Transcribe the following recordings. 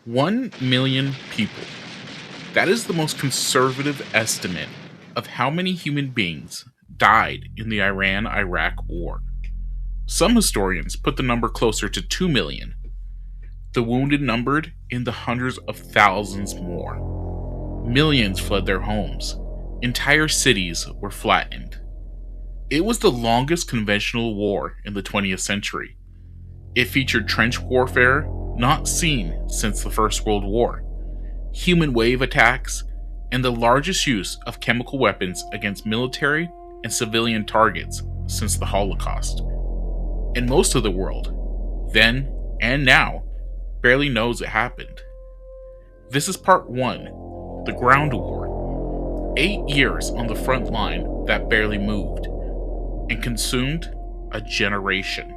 1 million people. That is the most conservative estimate of how many human beings died in the Iran Iraq War. Some historians put the number closer to 2 million. The wounded numbered in the hundreds of thousands more. Millions fled their homes. Entire cities were flattened. It was the longest conventional war in the 20th century. It featured trench warfare not seen since the First World War, human wave attacks, and the largest use of chemical weapons against military and civilian targets since the Holocaust. And most of the world, then and now, barely knows it happened. This is part 1, the Ground War. 8 years on the front line that barely moved, and consumed a generation.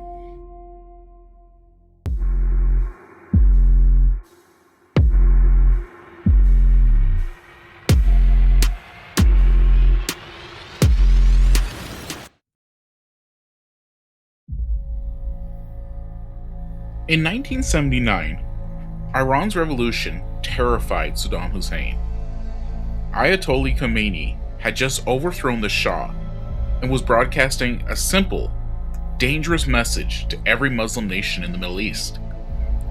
In 1979, Iran's revolution terrified Saddam Hussein. Ayatollah Khomeini had just overthrown the Shah and was broadcasting a simple, dangerous message to every Muslim nation in the Middle East.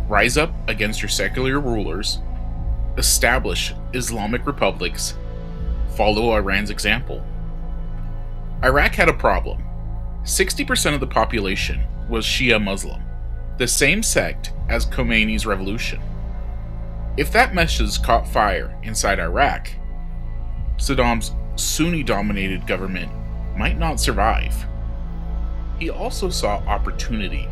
Rise up against your secular rulers, establish Islamic republics, follow Iran's example. Iraq had a problem. 60% of the population was Shia Muslim, the same sect as Khomeini's revolution. If that message caught fire inside Iraq, Saddam's Sunni-dominated government might not survive. He also saw opportunity.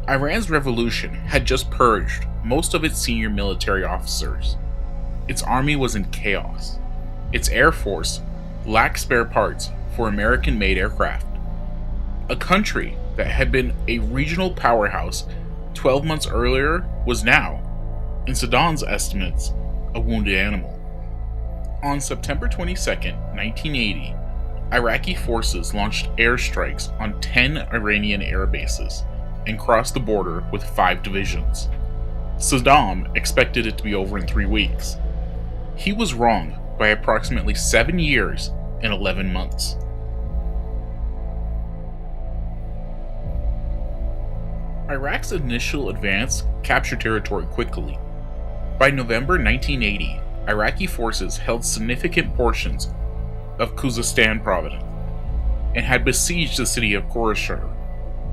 Iran's revolution had just purged most of its senior military officers. Its army was in chaos. Its air force lacked spare parts for American-made aircraft. A country that had been a regional powerhouse 12 months earlier was now, in Saddam's estimates, a wounded animal. On September 22, 1980, Iraqi forces launched airstrikes on 10 Iranian air bases and crossed the border with 5 divisions. Saddam expected it to be over in 3 weeks. He was wrong by approximately 7 years and 11 months. Iraq's initial advance captured territory quickly. By November 1980, Iraqi forces held significant portions of Khuzestan province and had besieged the city of Quraysh,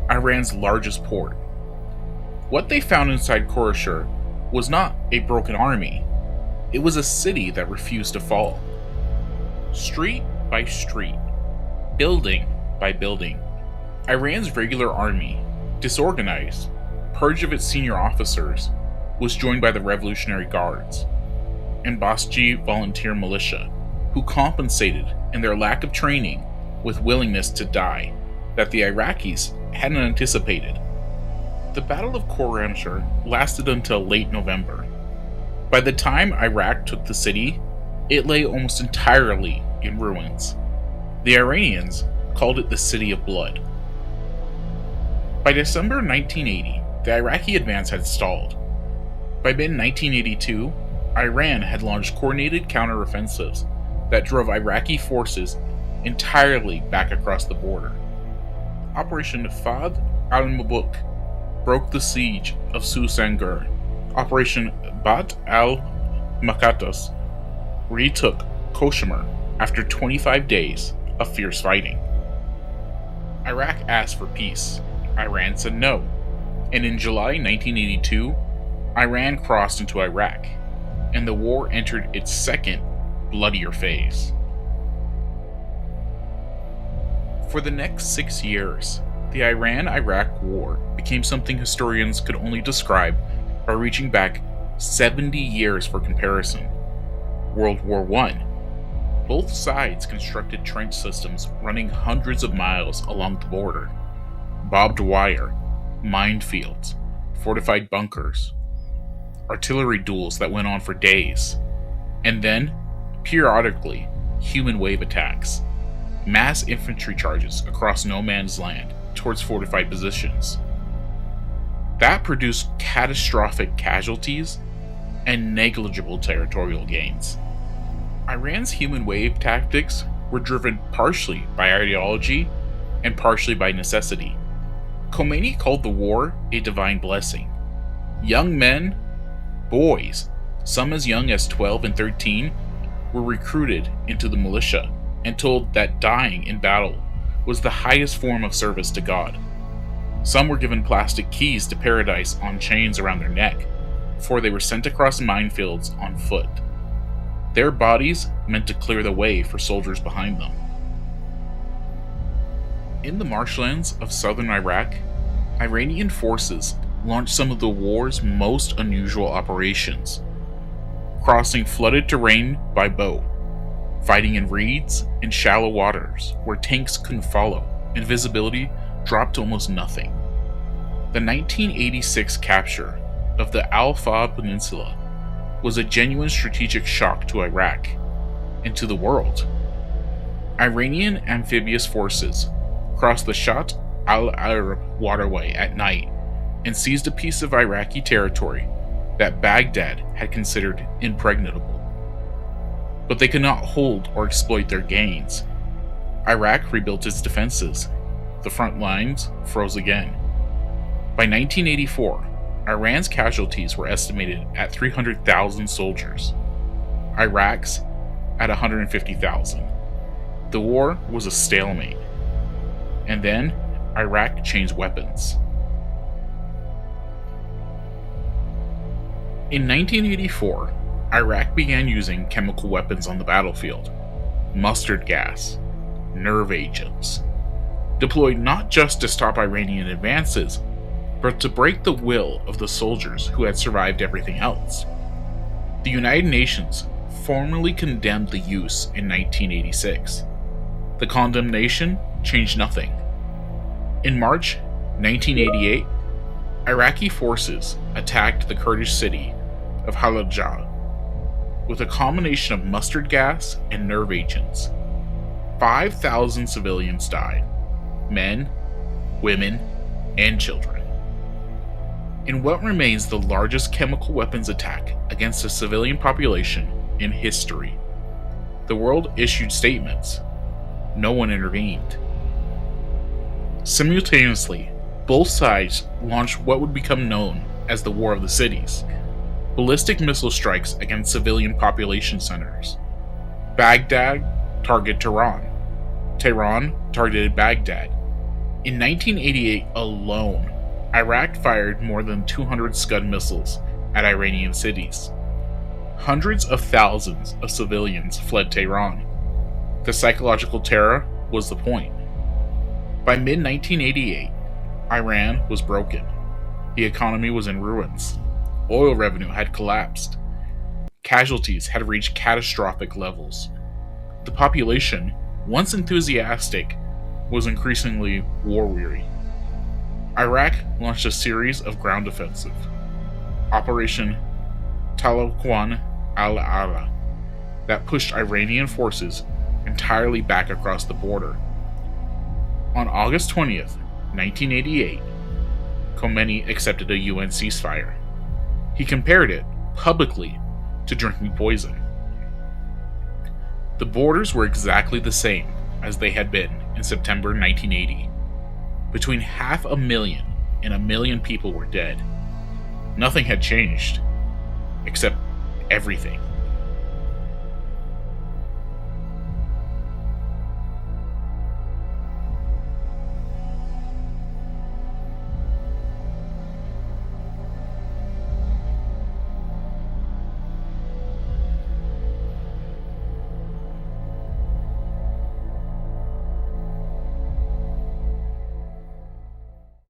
Iran's largest port. What they found inside Quraysh was not a broken army, it was a city that refused to fall. Street by street, building by building, Iran's regular army, disorganized, purged of its senior officers, was joined by the Revolutionary Guards and Basji volunteer militia, who compensated in their lack of training with willingness to die that the Iraqis hadn't anticipated. The Battle of Khorramshahr lasted until late November. By the time Iraq took the city, it lay almost entirely in ruins. The Iranians called it the City of Blood. By December 1980, the Iraqi advance had stalled. By mid-1982, Iran had launched coordinated counteroffensives that drove Iraqi forces entirely back across the border. Operation Fad al-Mabuk broke the siege of Susangur. Operation Bat al-Makatas retook Koshamar after 25 days of fierce fighting. Iraq asked for peace. Iran said no, and in July 1982, Iran crossed into Iraq, and the war entered its second, bloodier phase. For the next 6 years, the Iran-Iraq War became something historians could only describe by reaching back 70 years for comparison. World War I. Both sides constructed trench systems running hundreds of miles along the border. Barbed wire, minefields, fortified bunkers, artillery duels that went on for days, and then, periodically, human wave attacks, mass infantry charges across no man's land towards fortified positions. That produced catastrophic casualties and negligible territorial gains. Iran's human wave tactics were driven partially by ideology and partially by necessity. Khomeini called the war a divine blessing. Young men, boys, some as young as 12 and 13, were recruited into the militia and told that dying in battle was the highest form of service to God. Some were given plastic keys to paradise on chains around their neck before they were sent across minefields on foot. Their bodies meant to clear the way for soldiers behind them. In the marshlands of southern Iraq, Iranian forces launched some of the war's most unusual operations, crossing flooded terrain by boat, fighting in reeds and shallow waters where tanks couldn't follow and visibility dropped to almost nothing. The 1986 capture of the Al-Fa Peninsula was a genuine strategic shock to Iraq and to the world. Iranian amphibious forces crossed the Shatt al-Arab waterway at night and seized a piece of Iraqi territory that Baghdad had considered impregnable. But they could not hold or exploit their gains. Iraq rebuilt its defenses. The front lines froze again. By 1984, Iran's casualties were estimated at 300,000 soldiers, Iraq's at 150,000. The war was a stalemate. And then, Iraq changed weapons. In 1984, Iraq began using chemical weapons on the battlefield. Mustard gas, nerve agents, deployed not just to stop Iranian advances, but to break the will of the soldiers who had survived everything else. The United Nations formally condemned the use in 1986. The condemnation changed nothing. In March 1988, Iraqi forces attacked the Kurdish city of Halabja with a combination of mustard gas and nerve agents. 5,000 civilians died, men, women, and children. In what remains the largest chemical weapons attack against a civilian population in history, the world issued statements. No one intervened. Simultaneously, both sides launched what would become known as the War of the Cities, ballistic missile strikes against civilian population centers. Baghdad targeted Tehran. Tehran targeted Baghdad. In 1988 alone, Iraq fired more than 200 Scud missiles at Iranian cities. Hundreds of thousands of civilians fled Tehran. The psychological terror was the point. By mid-1988, Iran was broken. The economy was in ruins. Oil revenue had collapsed. Casualties had reached catastrophic levels. The population, once enthusiastic, was increasingly war-weary. Iraq launched a series of ground offensive. Operation Talaqwan al-Ala, that pushed Iranian forces entirely back across the border. On August 20th, 1988, Khomeini accepted a UN ceasefire. He compared it, publicly, to drinking poison. The borders were exactly the same as they had been in September 1980. Between 500,000 and 1 million people were dead. Nothing had changed, except everything.